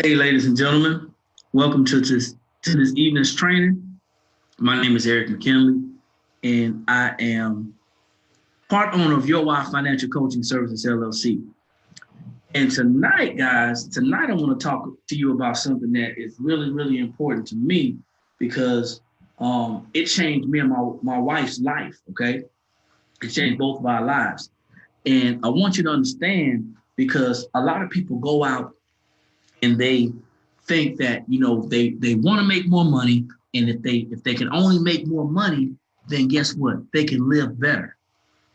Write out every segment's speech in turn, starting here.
Hey, ladies and gentlemen, welcome to this evening's training. My name is Eric McKinley, and I am part owner of Your Why Financial Coaching Services LLC. And tonight, guys, I want to talk to you about something that is really, really important to me because it changed me and my wife's life. Okay, it changed both of our lives, and I want you to understand because a lot of people go out and they think that they want to make more money, and if they can only make more money, then guess what? They can live better.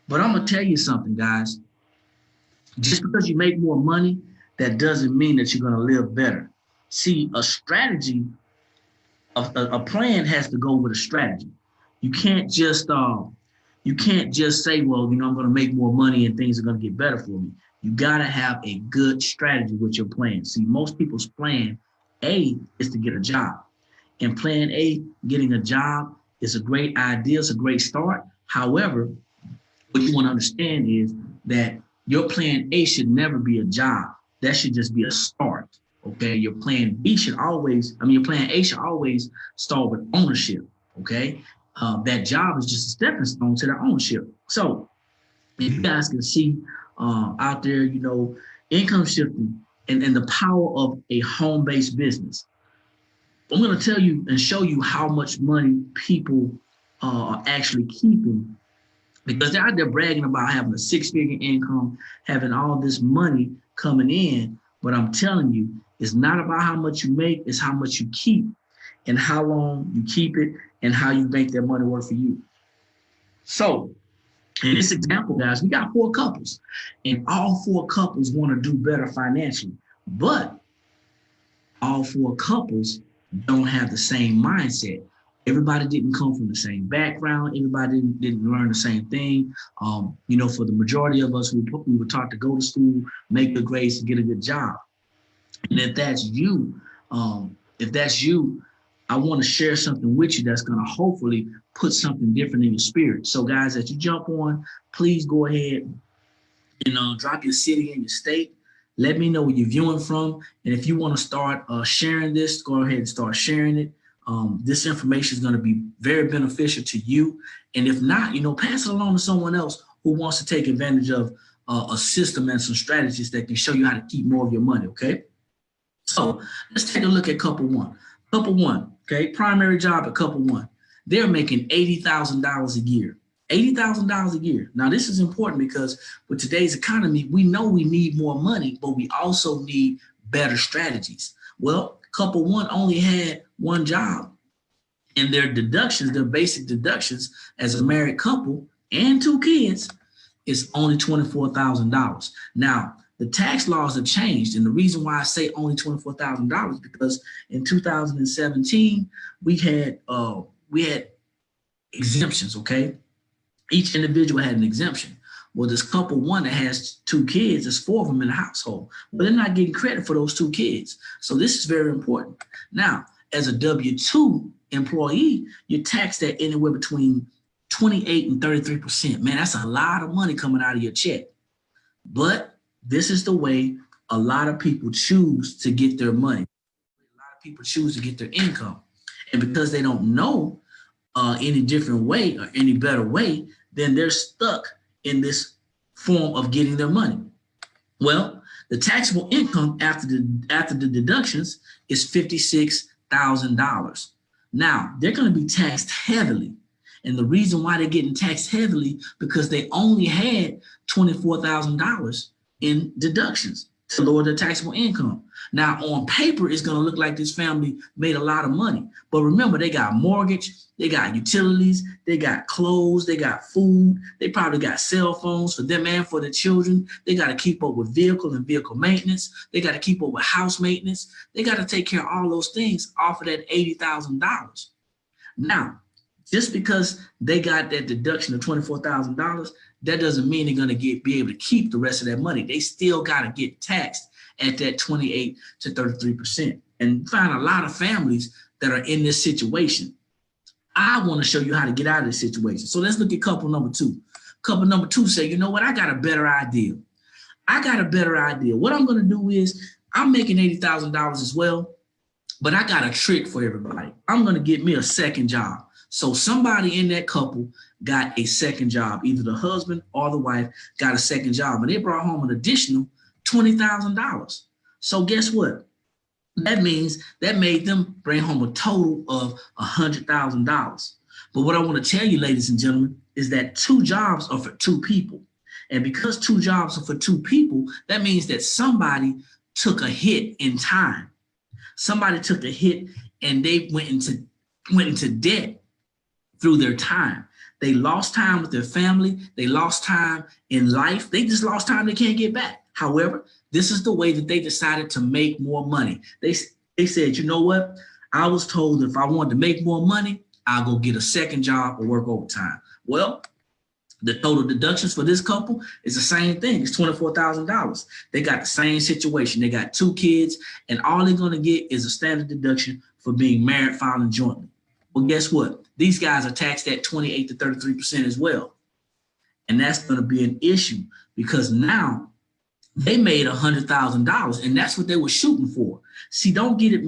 But I'm gonna tell you something, guys. Just because you make more money, that doesn't mean that you're gonna live better. See, a strategy, a plan has to go with a strategy. You can't just say, well, I'm gonna make more money and things are gonna get better for me. You gotta have a good strategy with your plan. See, most people's plan A is to get a job. And plan A, getting a job, is a great idea. It's a great start. However, what you want to understand is that your plan A should never be a job. That should just be a start. Okay. Your plan your plan A should always start with ownership. Okay. That job is just a stepping stone to the ownership. So if you guys can see out there, income shifting and the power of a home-based business. I'm going to tell you and show you how much money people are actually keeping, because they're out there bragging about having a six-figure income, having all this money coming in. But I'm telling you, it's not about how much you make, it's how much you keep and how long you keep it and how you make that money work for you. So in this example, guys, we got four couples, and all four couples want to do better financially, but all four couples don't have the same mindset. Everybody didn't come from the same background. Everybody didn't learn the same thing. For the majority of us, we were taught to go to school, make good grades, and get a good job. And if that's you, I want to share something with you that's going to hopefully put something different in your spirit. So, guys, as you jump on, please go ahead and drop your city and your state. Let me know where you're viewing from. And if you want to start sharing this, go ahead and start sharing it. This information is going to be very beneficial to you. And if not, pass it along to someone else who wants to take advantage of a system and some strategies that can show you how to keep more of your money, okay? So let's take a look at couple one. Couple one, okay? Primary job at couple one. They're making $80,000 a year. $80,000 a year. Now, this is important because with today's economy, we know we need more money, but we also need better strategies. Well, couple one only had one job, and their deductions, their basic deductions as a married couple and two kids, is only $24,000. Now, the tax laws have changed, and the reason why I say only $24,000 is because in 2017 we had exemptions. Okay, each individual had an exemption. Well, this couple one that has two kids, there's four of them in the household. Well, they're not getting credit for those two kids. So this is very important. Now, as a W-2 employee, you're taxed at anywhere between 28 and 33%. Man, that's a lot of money coming out of your check. But this is the way a lot of people choose to get their money. A lot of people choose to get their income. And because they don't know any different way or any better way, then they're stuck in this form of getting their money. Well, the taxable income after the deductions is $56,000. Now, they're going to be taxed heavily. And the reason why they're getting taxed heavily because they only had $24,000 in deductions to lower their taxable income. Now, on paper, it's going to look like this family made a lot of money. But remember, they got mortgage, they got utilities, they got clothes, they got food, they probably got cell phones for them and for the children. They got to keep up with vehicle and vehicle maintenance. They got to keep up with house maintenance. They got to take care of all those things off of that $80,000. Now, just because they got that deduction of $24,000, that doesn't mean they're going to be able to keep the rest of that money. They still got to get taxed at that 28 to 33%. And find a lot of families that are in this situation. I want to show you how to get out of this situation. So let's look at couple number two. Couple number two say, you know what? I got a better idea. What I'm going to do is I'm making $80,000 as well, but I got a trick for everybody. I'm going to get me a second job. So somebody in that couple got a second job. Either the husband or the wife got a second job, and they brought home an additional $20,000. So guess what? That means that made them bring home a total of $100,000. But what I want to tell you, ladies and gentlemen, is that 2 jobs are for 2 people. And because 2 jobs are for 2 people, that means that somebody took a hit in time. Somebody took a hit and they went into debt through their time. They lost time with their family. They lost time in life. They just lost time they can't get back. However, this is the way that they decided to make more money. They said, you know what? I was told if I wanted to make more money, I'll go get a second job or work overtime. Well, the total deductions for this couple is the same thing. It's $24,000. They got the same situation. They got 2 kids, and all they're going to get is a standard deduction for being married, filing jointly. Well, guess what? These guys are taxed at 28 to 33% as well. And that's going to be an issue because now they made $100,000, and that's what they were shooting for. See, don't get it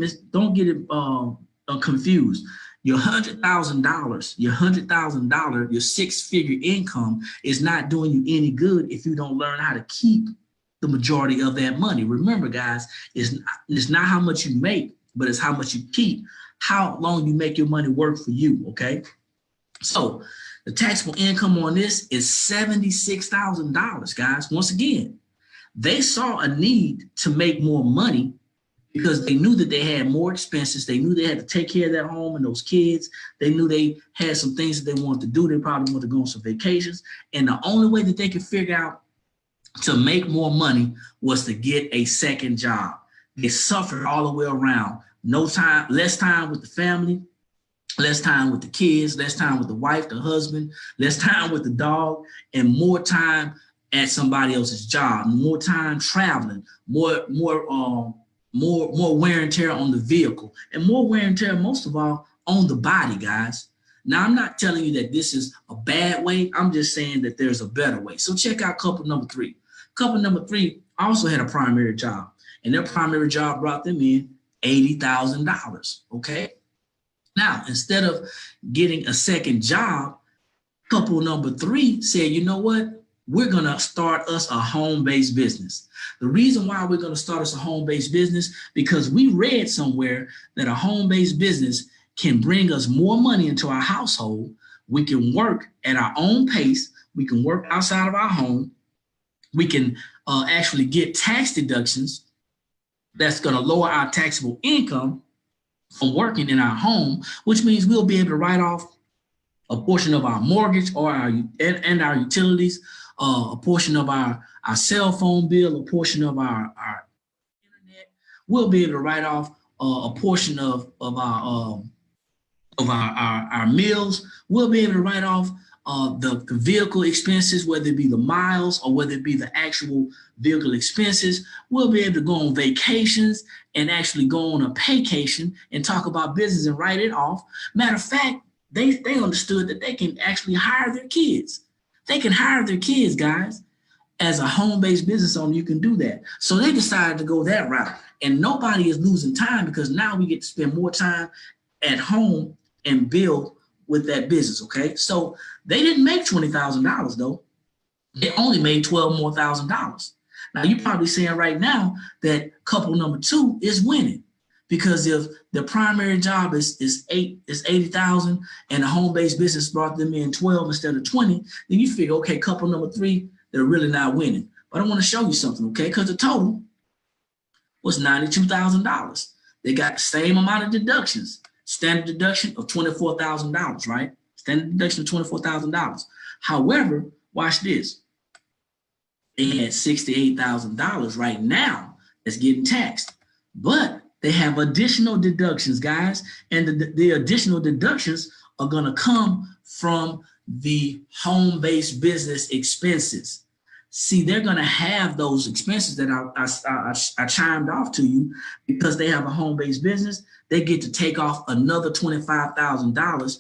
confused. Your $100,000, your $100,000, your 6-figure income is not doing you any good if you don't learn how to keep the majority of that money. Remember, guys, it's not how much you make, but it's how much you keep, how long you make your money work for you, okay? So the taxable income on this is $76,000, guys. Once again, they saw a need to make more money because they knew that they had more expenses. They knew they had to take care of that home and those kids. They knew they had some things that they wanted to do. They probably wanted to go on some vacations. And the only way that they could figure out to make more money was to get a second job. They suffered all the way around. No time, less time with the family, less time with the kids, less time with the wife, the husband, less time with the dog, and more time at somebody else's job, more time traveling, more wear and tear on the vehicle, and more wear and tear, most of all, on the body, guys. Now, I'm not telling you that this is a bad way. I'm just saying that there's a better way. So check out couple number 3. Couple number 3 also had a primary job, and their primary job brought them in $80,000, okay? Now, instead of getting a second job, couple number 3 said, you know what? We're going to start us a home-based business. The reason why we're going to start us a home-based business, because we read somewhere that a home-based business can bring us more money into our household. We can work at our own pace. We can work outside of our home. We can actually get tax deductions that's going to lower our taxable income from working in our home, which means we'll be able to write off a portion of our mortgage or our utilities, a portion of our cell phone bill, a portion of our internet. We'll be able to write off a portion of our meals. We'll be able to write off the vehicle expenses, whether it be the miles or whether it be the actual vehicle expenses. We'll be able to go on vacations and actually go on a paycation and talk about business and write it off. Matter of fact, they understood that they can actually hire their kids. They can hire their kids, guys. As a home-based business owner, you can do that. So they decided to go that route. And nobody is losing time because now we get to spend more time at home and build with that business, okay? So they didn't make $20,000 though. They only made $12,000 more. Now you're probably saying right now that couple number 2 is winning, because if the primary job is $80,000 and the home-based business brought them in 12 instead of 20, then you figure, okay, couple number 3, they're really not winning. But I want to show you something, okay? Because the total was $92,000. They got the same amount of deductions. Standard deduction of $24,000, right? Standard deduction of $24,000. However, watch this. They had $68,000 right now that's getting taxed. But they have additional deductions, guys, and the additional deductions are going to come from the home-based business expenses. See, they're going to have those expenses that I chimed off to you because they have a home-based business. They get to take off another $25,000.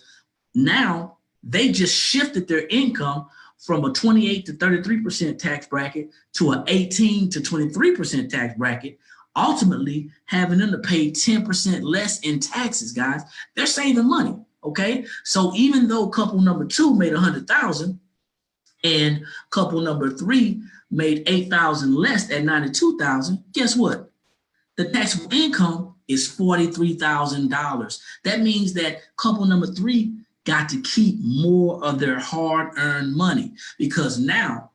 Now, they just shifted their income from a 28 to 33% tax bracket to an 18 to 23% tax bracket. ultimately having them to pay 10% less in taxes, guys. They're saving money, okay? So even though couple number 2 made 100,000 and couple number 3 made 8,000 less at 92,000, guess what? The taxable income is $43,000. That means that couple number 3 got to keep more of their hard-earned money, because now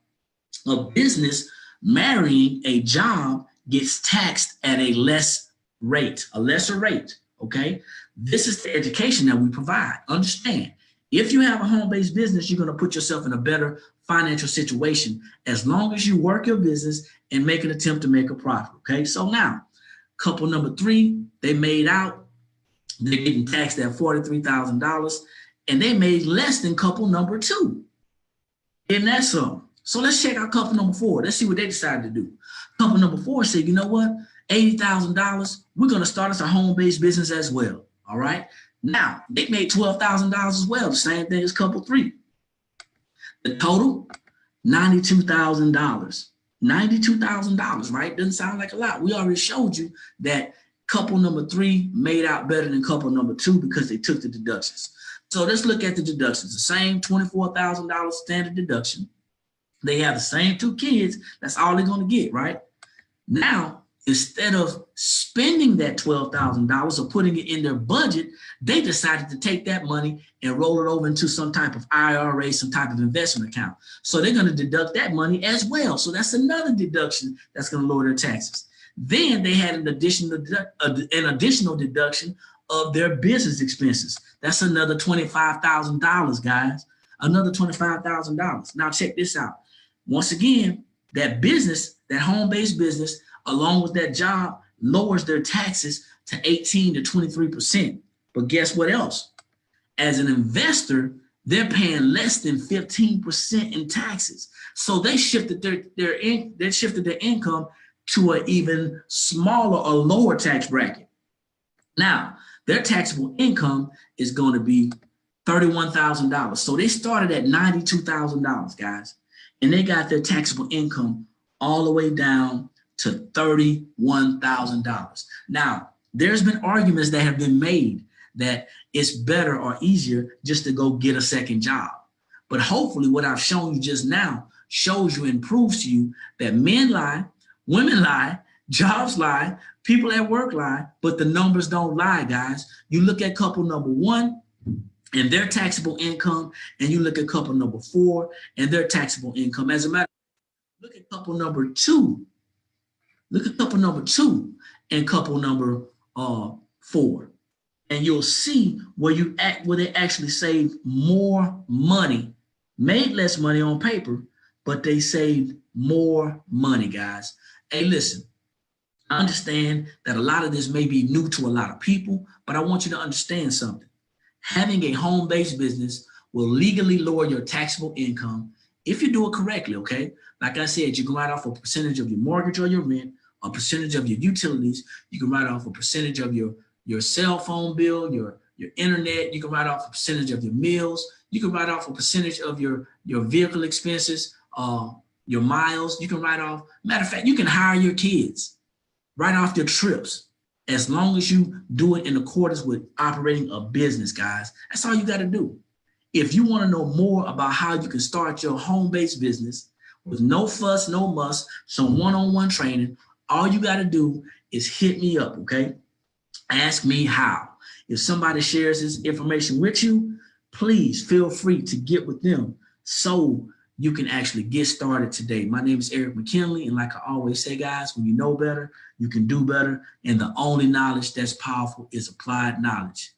a business marrying a job gets taxed at a lesser rate, okay? This is the education that we provide. Understand, if you have a home-based business, you're going to put yourself in a better financial situation as long as you work your business and make an attempt to make a profit, okay? So now, couple number 3, they made out, they're getting taxed at $43,000, and they made less than couple number 2. Isn't that so? So let's check out couple number 4. Let's see what they decided to do. Couple number 4 said, you know what? $80,000, we're going to start us a home-based business as well, all right? Now, they made $12,000 as well, the same thing as couple 3. The total, $92,000. $92,000, right? Doesn't sound like a lot. We already showed you that couple number 3 made out better than couple number 2 because they took the deductions. So let's look at the deductions. The same $24,000 standard deduction. They have the same 2 kids. That's all they're going to get, right? Now, instead of spending that $12,000 or putting it in their budget, they decided to take that money and roll it over into some type of IRA, some type of investment account. So they're going to deduct that money as well. So that's another deduction that's going to lower their taxes. Then they had an additional deduction of their business expenses. That's another $25,000, guys. Another $25,000. Now check this out. Once again, that business, that home-based business, along with that job, lowers their taxes to 18 to 23%. But guess what else? As an investor, they're paying less than 15% in taxes. So they shifted their income to an even smaller or lower tax bracket. Now, their taxable income is going to be $31,000. So they started at $92,000, guys, and they got their taxable income all the way down to $31,000. Now, there's been arguments that have been made that it's better or easier just to go get a second job. But hopefully what I've shown you just now shows you and proves to you that men lie, women lie, jobs lie, people at work lie, but the numbers don't lie, guys. You look at couple number 1 and their taxable income, and you look at couple number 4 and their taxable income. As a matter of fact, look at couple number 2. Look at couple number 2 and couple number 4. And you'll see where they actually saved more money, made less money on paper, but they saved more money, guys. Hey, listen, I understand that a lot of this may be new to a lot of people, but I want you to understand something. Having a home-based business will legally lower your taxable income if you do it correctly, okay? Like I said, you can write off a percentage of your mortgage or your rent, a percentage of your utilities. You can write off a percentage of your cell phone bill, your internet. You can write off a percentage of your meals. You can write off a percentage of your vehicle expenses, your miles. You can write off, matter of fact, you can hire your kids, write off your trips, as long as you do it in accordance with operating a business, guys. That's all you got to do. If you want to know more about how you can start your home-based business with no fuss, no muss, some one-on-one training, all you got to do is hit me up, okay? Ask me how. If somebody shares this information with you, please feel free to get with them so you can actually get started today. My name is Eric McKinley, and like I always say, guys, when you know better, you can do better, and the only knowledge that's powerful is applied knowledge.